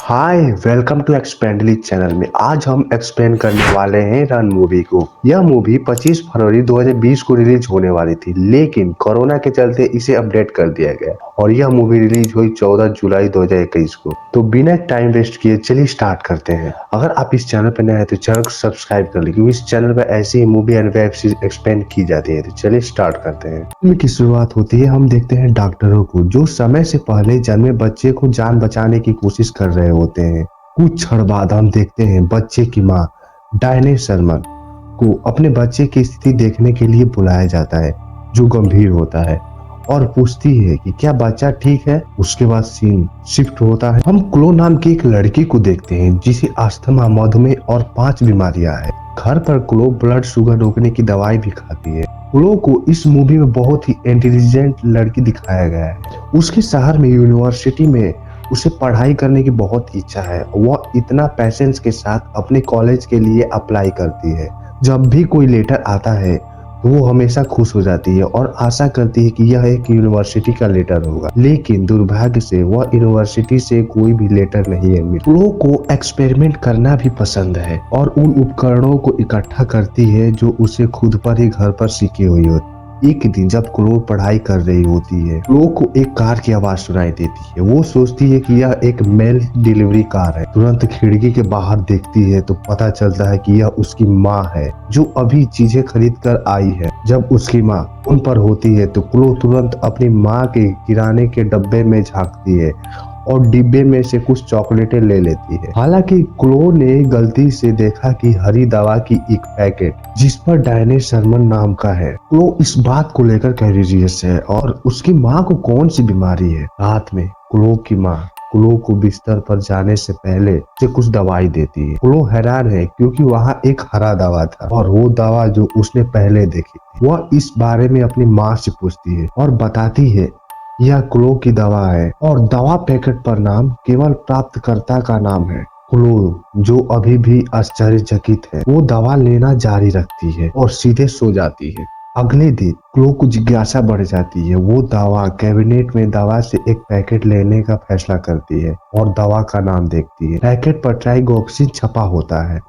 Hi, welcome to एक्सपेंडली channel में। आज हम एक्सप्लेन करने वाले हैं रन मूवी को। यह मूवी 25 फरवरी 2020 को रिलीज होने वाली थी, लेकिन कोरोना के चलते इसे अपडेट कर दिया गया और यह मूवी रिलीज हुई 14 जुलाई 2021 को। तो बिना टाइम वेस्ट किए चलिए स्टार्ट करते हैं। अगर आप इस चैनल पर नए हैं तो चैनल को सब्सक्राइब कर लीजिए, क्योंकि इस चैनल पर ऐसी ही movie and web series explain की जाती है। तो चलिए स्टार्ट करते हैं। फिल्म की शुरुआत होती है, हम देखते हैं डॉक्टरों को जो समय से पहले जन्मे बच्चे को जान बचाने की कोशिश कर रहे होते हैं। कुछ क्षण बाद हम देखते हैं बच्चे की मां डायने शर्मन को अपने बच्चे की स्थिति देखने के लिए बुलाया जाता है, जो गंभीर होता है और पूछती है कि क्या बच्चा ठीक है। उसके बाद सीन शिफ्ट होता है, हम क्लो नाम की एक लड़की को देखते हैं जिसे अस्थमा, मधुमेह और 5 बीमारियां हैं। घर पर क्लो ब्लड शुगर रोकने की दवाई भी खाती है। क्लो को इस मूवी में बहुत ही इंटेलिजेंट लड़की दिखाया गया है। उसके शहर में यूनिवर्सिटी में उसे पढ़ाई करने की बहुत इच्छा है। वह इतना पैशंस के साथ अपने कॉलेज के लिए अप्लाई करती है। जब भी कोई लेटर आता है तो वो हमेशा खुश हो जाती है और आशा करती है कि यह एक यूनिवर्सिटी का लेटर होगा, लेकिन दुर्भाग्य से वह यूनिवर्सिटी से कोई भी लेटर नहीं है। क्लो को एक्सपेरिमेंट करना भी पसंद है और उन उपकरणों को इकट्ठा करती है जो उसे खुद पर ही घर पर सीखी हुई होती है। एक दिन जब क्लो पढ़ाई कर रही होती है, क्लो को एक कार की आवाज सुनाई देती है। वो सोचती है कि यह एक मेल डिलीवरी कार है। तुरंत खिड़की के बाहर देखती है तो पता चलता है कि यह उसकी माँ है, जो अभी चीजें खरीद कर आई है। जब उसकी माँ उन पर होती है तो क्लो तुरंत अपनी माँ के किराने के डब्बे में झांकती है और डिब्बे में से कुछ चॉकलेटें ले लेती है। हालांकि क्लो ने गलती से देखा कि हरी दवा की एक पैकेट जिस पर डायने शर्मन नाम का है। क्लो इस बात को लेकर कैरियस है और उसकी माँ को कौन सी बीमारी है। रात में क्लो की माँ क्लो को बिस्तर पर जाने से पहले उसे कुछ दवाई देती है। क्लो हैरान है क्योंकि वहाँ एक हरा दवा था और वो दवा जो उसने पहले देखी थी। वह इस बारे में अपनी माँ से पूछती है और बताती है यह क्लो की दवा है और दवा पैकेट पर नाम केवल प्राप्तकर्ता का नाम है। क्लो, जो अभी भी आश्चर्यचकित है, वो दवा लेना जारी रखती है और सीधे सो जाती है। अगले दिन क्लो को जिज्ञासा बढ़ जाती है। वो दवा कैबिनेट में दवा से एक पैकेट लेने का फैसला करती है और दवा का नाम देखती है। पैकेट पर ट्राइगोक्सिन छपा होता है।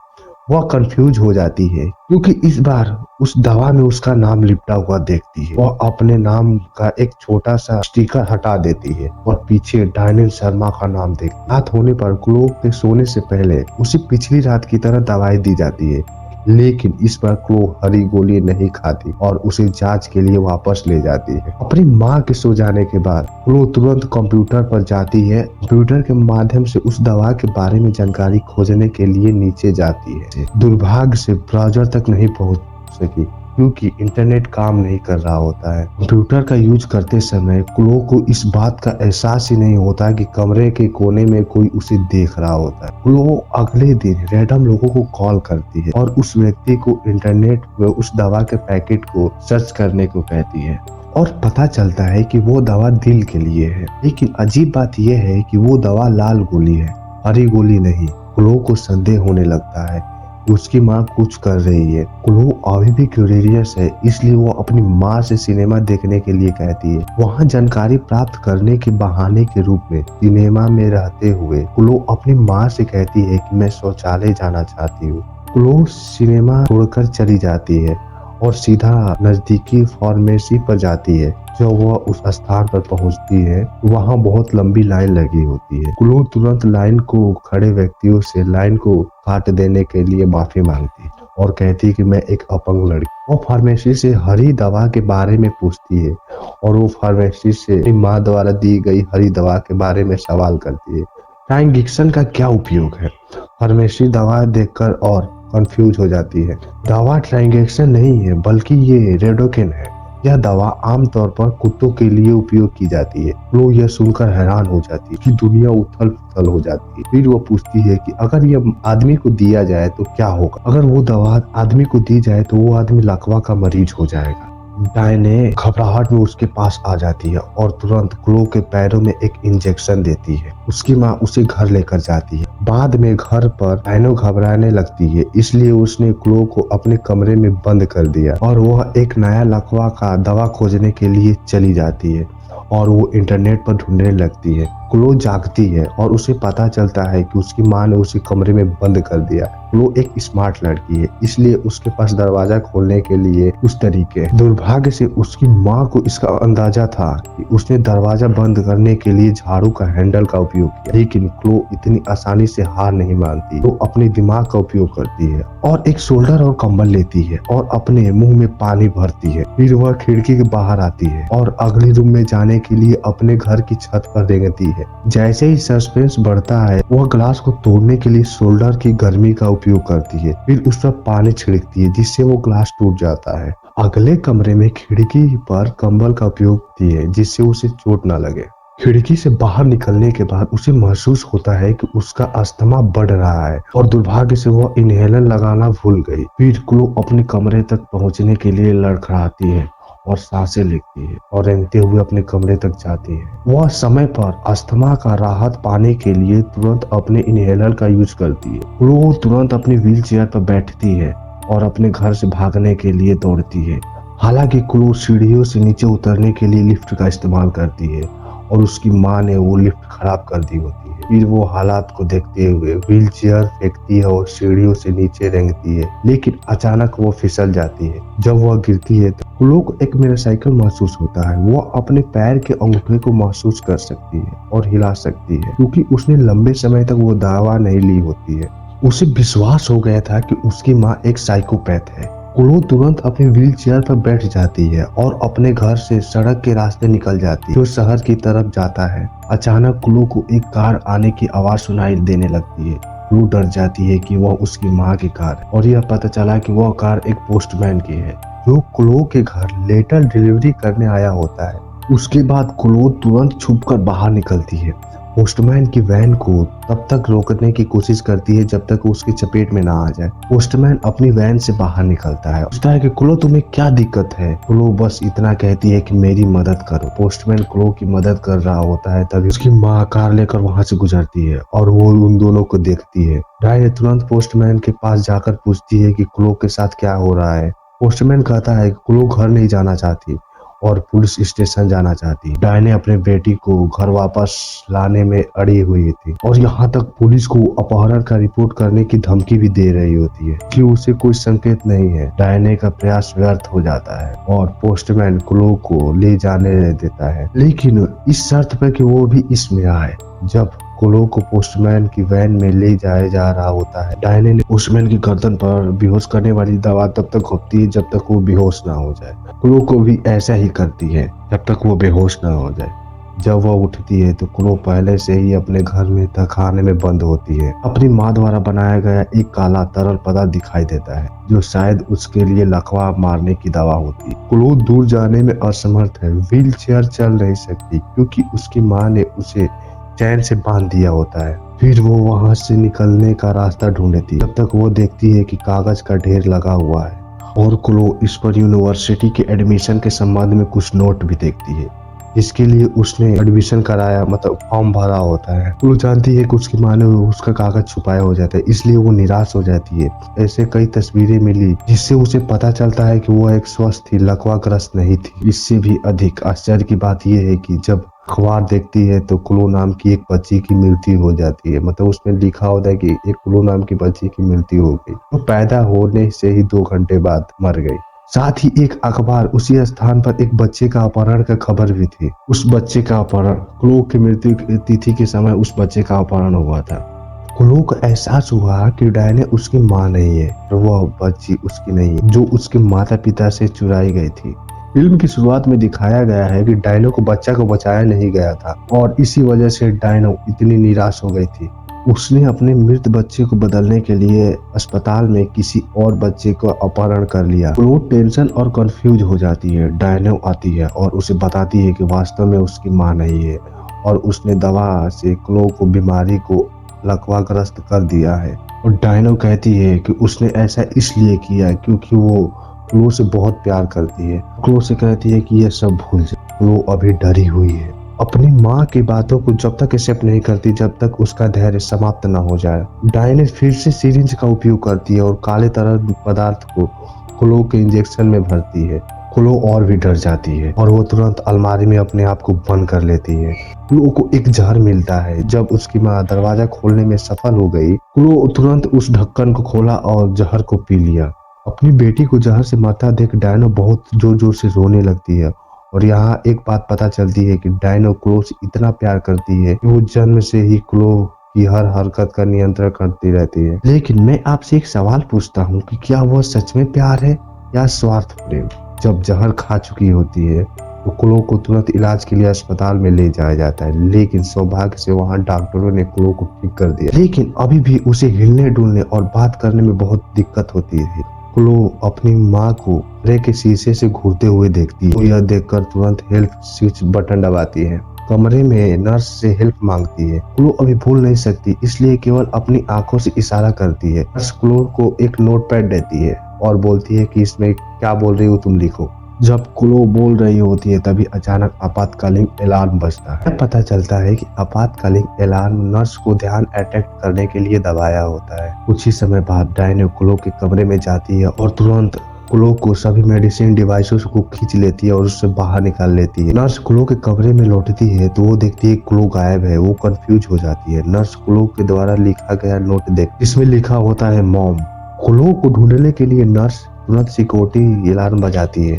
वह कंफ्यूज हो जाती है क्योंकि इस बार उस दवा में उसका नाम लिपटा हुआ देखती है। वह अपने नाम का एक छोटा सा स्टिकर हटा देती है और पीछे डायने शर्मा का नाम देखती है। रात होने पर क्लो के सोने से पहले उसे पिछली रात की तरह दवाई दी जाती है, लेकिन इस बार क्लो हरी गोली नहीं खाती और उसे जांच के लिए वापस ले जाती है। अपनी माँ के सो जाने के बाद क्लो तुरंत कंप्यूटर पर जाती है। कंप्यूटर के माध्यम से उस दवा के बारे में जानकारी खोजने के लिए नीचे जाती है। दुर्भाग्य से ब्राउजर तक नहीं पहुंच सकी क्योंकि इंटरनेट काम नहीं कर रहा होता है। कंप्यूटर का यूज करते समय क्लो को इस बात का एहसास ही नहीं होता कि कमरे के कोने में कोई उसे देख रहा होता है। क्लो अगले दिन रैंडम लोगों को कॉल करती है और उस व्यक्ति को इंटरनेट में उस दवा के पैकेट को सर्च करने को कहती है और पता चलता है कि वो दवा दिल के लिए है। लेकिन अजीब बात यह है कि वो दवा लाल गोली है, हरी गोली नहीं। क्लो को संदेह होने लगता है उसकी माँ कुछ कर रही है। क्लो अभी भी क्यूरियस है, इसलिए वो अपनी माँ से सिनेमा देखने के लिए कहती है। वहाँ जानकारी प्राप्त करने के बहाने के रूप में सिनेमा में रहते हुए क्लो अपनी माँ से कहती है कि मैं शौचालय जाना चाहती हूँ। क्लो सिनेमा छोड़कर चली जाती है और सीधा नजदीकी फार्मेसी पर जाती है। जब वह उस स्थान पर पहुंचती है, वहां बहुत लंबी लाइन लगी होती है। क्लो तुरंत लाइन को खड़े व्यक्तियों से लाइन को काट देने के लिए माफी मांगती है और कहती है कि मैं एक अपंग लड़की। वो फार्मेसी से हरी दवा के बारे में पूछती है और वो फार्मेसी से माँ द्वारा दी गई हरी दवा के बारे में सवाल करती है। ट्राइगोक्सिन का क्या उपयोग है? फार्मेसी दवा देखकर और कंफ्यूज हो जाती है। दवा ट्राइगोक्सिन नहीं है, बल्कि ये रेडोकेन है। यह दवा आमतौर पर कुत्तों के लिए उपयोग की जाती है। क्लो यह सुनकर हैरान हो जाती है कि दुनिया उथल पुथल हो जाती है। फिर वो पूछती है कि अगर यह आदमी को दिया जाए तो क्या होगा? अगर वो दवा आदमी को दी जाए तो वो आदमी लकवा का मरीज हो जाएगा। डायने घबराहट में उसके पास आ जाती है और तुरंत क्लो के पैरों में एक इंजेक्शन देती है। उसकी माँ उसे घर लेकर जाती है। बाद में घर पर डायनो घबराने लगती है, इसलिए उसने क्लो को अपने कमरे में बंद कर दिया और वह एक नया लकवा का दवा खोजने के लिए चली जाती है। और वो इंटरनेट पर ढूंढने लगती है। क्लो जागती है और उसे पता चलता है कि उसकी माँ ने उसे कमरे में बंद कर दिया। क्लो एक स्मार्ट लड़की है, इसलिए उसके पास दरवाजा खोलने के लिए उस तरीके। दुर्भाग्य से उसकी माँ को इसका अंदाजा था कि उसने दरवाजा बंद करने के लिए झाड़ू का हैंडल का उपयोग किया, लेकिन क्लो इतनी आसानी से हार नहीं मानती। वो अपने दिमाग का उपयोग करती है और एक शोल्डर और कंबल लेती है और अपने मुंह में पानी भरती है। फिर वह खिड़की के बाहर आती है और अगले रूम में जाने के लिए अपने घर की छत पर रेंगती है। जैसे ही सस्पेंस बढ़ता है, वह ग्लास को तोड़ने के लिए शोल्डर की गर्मी का उपयोग करती है। फिर उस पर पानी छिड़कती है, जिससे वो ग्लास टूट जाता है। अगले कमरे में खिड़की पर कंबल का उपयोग करती है, जिससे उसे चोट न लगे। खिड़की से बाहर निकलने के बाद उसे महसूस होता है कि उसका अस्थमा बढ़ रहा है और दुर्भाग्य से वह इनहेलर लगाना भूल गई। फिर क्लो अपने कमरे तक पहुंचने के लिए लड़खड़ाती है और सांसें लेती है और रेंगते हुए अपने कमरे तक जाती है। वह समय पर अस्थमा का राहत पाने के लिए तुरंत अपने इनहेलर का यूज करती है। क्लो तुरंत अपनी व्हील चेयर पर बैठती है और अपने घर से भागने के लिए दौड़ती है। हालांकि क्लो सीढ़ियों से नीचे उतरने के लिए लिफ्ट का इस्तेमाल करती है और उसकी माँ ने वो लिफ्ट खराब कर दी होती है। फिर वो हालात को देखते हुए व्हील चेयर फेंकती है और सीढ़ियों से नीचे रेंगती है, लेकिन अचानक वो फिसल जाती है। जब वह गिरती है तो क्लो को एक मोटरसाइकिल महसूस होता है। वो अपने पैर के अंगूठे को महसूस कर सकती है और हिला सकती है, क्योंकि उसने लंबे समय तक वो दवा नहीं ली होती है। उसे विश्वास हो गया था कि उसकी माँ एक साइकोपैथ है। क्लो तुरंत अपनी व्हील चेयर पर बैठ जाती है और अपने घर से सड़क के रास्ते निकल जाती है, जो शहर की तरफ जाता है। अचानक क्लो को एक कार आने की आवाज सुनाई देने लगती है। क्लो डर जाती है कि वह उसकी माँ की कार है और यह पता चला कि वह कार एक पोस्टमैन की है, जो क्लो के घर लेटर डिलीवरी करने आया होता है। उसके बाद क्लो तुरंत छुपकर बाहर निकलती है। पोस्टमैन की वैन को तब तक रोकने की कोशिश करती है जब तक उसकी चपेट में ना आ जाए। पोस्टमैन अपनी वैन से बाहर निकलता है, पूछता है कि क्लो तुम्हें क्या दिक्कत है। क्लो बस इतना कहती है कि मेरी मदद करो। पोस्टमैन क्लो की मदद कर रहा होता है, तभी उसकी माँ कार लेकर वहाँ से गुजरती है और वो उन दोनों को देखती है। डायने तुरंत पोस्टमैन के पास जाकर पूछती है कि क्लो के साथ क्या हो रहा है। पोस्टमैन कहता है कि क्लो घर नहीं जाना चाहती और पुलिस स्टेशन जाना चाहती है। डायने अपने बेटी को घर वापस लाने में अड़ी हुई थी और यहाँ तक पुलिस को अपहरण का रिपोर्ट करने की धमकी भी दे रही होती है कि उसे कोई संकेत नहीं है। डायने का प्रयास व्यर्थ हो जाता है और पोस्टमैन क्लो को ले जाने देता है, लेकिन इस शर्त पर कि वो भी इसमें आए। जब क्लो को पोस्टमैन की वैन में ले जाया जा रहा होता है, डायने ने पोस्टमैन की गर्दन पर बेहोश करने वाली दवा तब तक घोपती है जब तक वो बेहोश ना हो जाए। क्लो को भी ऐसा ही करती है जब तक वो बेहोश ना हो जाए। जब वह उठती है तो क्लो पहले से ही अपने घर में तहखाने में बंद होती है। अपनी माँ द्वारा बनाया गया एक काला तरल पदार्थ दिखाई देता है, जो शायद उसके लिए लकवा मारने की दवा होती है। क्लो दूर जाने में असमर्थ है, व्हील चेयर चल नहीं सकती क्योंकि उसकी माँ ने उसे चैन से बांध दिया होता है। फिर वो वहां से निकलने का रास्ता ढूंढती है, तब तक वो देखती है कि कागज का ढेर लगा हुआ है और क्लो इस पर यूनिवर्सिटी के एडमिशन के संबंध में कुछ नोट भी देखती है, जिसके लिए उसने एडमिशन कराया, मतलब फॉर्म भरा होता है। क्लो जानती है कि उसकी माँ ने उसका कागज छुपाया हो जाता है, इसलिए वो निराश हो जाती है। ऐसे कई तस्वीरें मिली जिससे उसे पता चलता है कि वो एक स्वस्थ थी, लकवाग्रस्त नहीं थी। इससे भी अधिक आश्चर्य की बात यह है कि जब अखबार देखती है तो क्लो नाम की एक बच्ची की मृत्यु हो जाती है। मतलब उसमें लिखा होता है कि एक क्लो नाम की बच्ची की मृत्यु हो गई, वो पैदा होने से ही 2 घंटे बाद मर गई। साथ ही एक अखबार उसी स्थान पर एक बच्चे का अपहरण का खबर भी थी। उस बच्चे का अपहरण, क्लो की मृत्यु की तिथि के समय उस बच्चे का अपहरण हुआ था। क्लो को एहसास हुआ कि डायने उसकी माँ नहीं है और वह बच्ची उसकी नहीं है, जो उसके माता पिता से चुराई गई थी। फिल्म की शुरुआत में दिखाया गया है कि डायनो को बच्चा को बचाया नहीं गया था और इसी वजह से डायनो इतनी निराश हो गई थी। उसने अपने मृत बच्चे को बदलने के लिए अस्पताल में किसी और बच्चे को अपहरण कर लिया। क्लो टेंशन और कंफ्यूज हो जाती है। डायनो आती है और उसे बताती है कि वास्तव में उसकी माँ नहीं है और उसने दवा से क्लो को बीमारी को लकवाग्रस्त कर दिया है। और डायनो कहती है कि उसने ऐसा इसलिए किया क्योंकि वो क्लो से बहुत प्यार करती है। क्लो से कहती है कि यह सब भूल जाए। क्लो अभी डरी हुई है, अपनी माँ की बातों को जब तक एक्सेप्ट नहीं करती जब तक उसका धैर्य समाप्त न हो जाए। डायने फिर से सिरिंज का उपयोग करती है और काले तरल पदार्थ को क्लो के इंजेक्शन में भरती है। क्लो और भी डर जाती है और वो तुरंत अलमारी में अपने आप को बंद कर लेती है। क्लो को एक जहर मिलता है। जब उसकी माँ दरवाजा खोलने में सफल हो गई, क्लो तुरंत उस ढक्कन को खोला और जहर को पी लिया। अपनी बेटी को जहर से मरता देख डायनो बहुत जोर जोर से रोने लगती है और यहाँ एक बात पता चलती है कि डायनो क्लो से इतना प्यार करती है कि वो जन्म से ही क्लो की हर हरकत का नियंत्रण करती रहती है। लेकिन मैं आपसे एक सवाल पूछता हूँ कि क्या वह सच में प्यार है या स्वार्थ प्रेम? जब जहर खा चुकी होती है तो क्लो को तुरंत इलाज के लिए अस्पताल में ले जाया जाता है, लेकिन सौभाग्य से वहां डॉक्टरों ने क्लो को ठीक कर दिया। लेकिन अभी भी उसे हिलने डुलने और बात करने में बहुत दिक्कत होती है। क्लो अपनी माँ को कमरे के शीशे से घूरते हुए देखती है। वो यह देखकर तुरंत हेल्प स्विच बटन दबाती है। कमरे में नर्स से हेल्प मांगती है। क्लो अभी भूल नहीं सकती, इसलिए केवल अपनी आंखों से इशारा करती है। नर्स क्लो को एक नोटपैड देती है और बोलती है कि इसमें क्या बोल रही हो तुम लिखो। जब क्लो बोल रही होती है तभी अचानक आपातकालीन अलार्म बजता है। पता चलता है कि आपातकालीन अलार्म नर्स को ध्यान अटैक करने के लिए दबाया होता है। कुछ ही समय बाद डायनो क्लो के कमरे में जाती है और तुरंत क्लो को सभी मेडिसिन डिवाइसेस को खींच लेती है और उससे बाहर निकाल लेती है। नर्स क्लो के कमरे में लौटती है तो वो देखती है क्लो गायब है। वो कंफ्यूज हो जाती है। नर्स क्लो के द्वारा लिखा गया नोट देख, इसमें लिखा होता है मॉम। क्लो को ढूंढने के लिए नर्स तुरंत सिक्योरिटी अलार्म बजाती है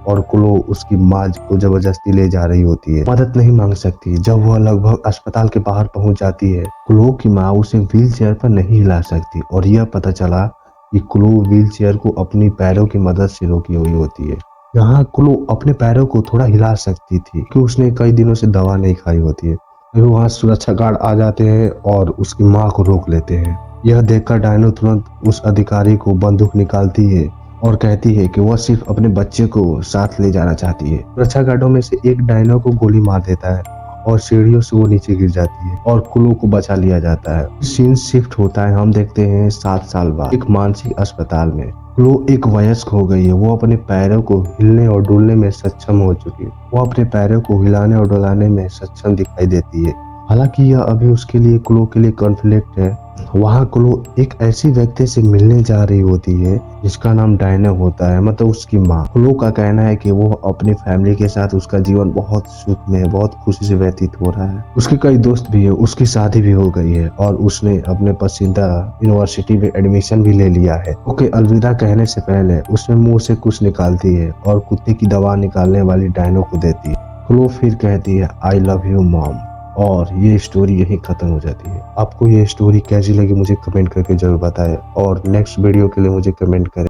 और क्लो उसकी माँ को जबरदस्ती ले जा रही होती है। मदद नहीं मांग सकती। जब वह लगभग अस्पताल के बाहर पहुंच जाती है, क्लो की माँ उसे व्हील चेयर पर नहीं हिला सकती और यह पता चला कि क्लो व्हील चेयर को अपनी पैरों की मदद से रोकी हुई होती है। यहाँ क्लो अपने पैरों को थोड़ा हिला सकती थी क्योंकि उसने कई दिनों से दवा नहीं खाई होती है। फिर वहाँ सुरक्षा गार्ड आ जाते हैं और उसकी माँ को रोक लेते हैं। यह देखकर डायनो तुरंत उस अधिकारी को बंदूक निकालती है और कहती है कि वह सिर्फ अपने बच्चे को साथ ले जाना चाहती है। सुरक्षा गार्डों में से एक डायनो को गोली मार देता है और सीढ़ियों से वो नीचे गिर जाती है और क्लो को बचा लिया जाता है। सीन शिफ्ट होता है। हम देखते हैं 7 साल बाद एक मानसिक अस्पताल में। क्लो एक वयस्क हो गई है। वो अपने पैरों को हिलने और डुलने में सक्षम हो चुकी है। वो अपने पैरों को हिलाने और डुलाने में सक्षम दिखाई देती है। हालांकि यह अभी उसके लिए क्लो के लिए कॉन्फ्लिक्ट है। वहाँ क्लो एक ऐसी व्यक्ति से मिलने जा रही होती है जिसका नाम डायनो होता है, मतलब उसकी माँ। क्लो का कहना है कि वो अपनी फैमिली के साथ उसका जीवन बहुत सुख में बहुत खुशी से व्यतीत हो रहा है। उसके कई दोस्त भी है। उसकी शादी भी हो गई है और उसने अपने पसंदीदा यूनिवर्सिटी में एडमिशन भी ले लिया है। ओके, अलविदा कहने से पहले उसमें मुंह से कुछ निकालती है और कुत्ते की दवा निकालने वाली डायनो को देती है। क्लो फिर कहती है आई लव यू मॉम और ये स्टोरी यहीं खत्म हो जाती है। आपको ये स्टोरी कैसी लगी मुझे कमेंट करके जरूर बताएं और नेक्स्ट वीडियो के लिए मुझे कमेंट करें।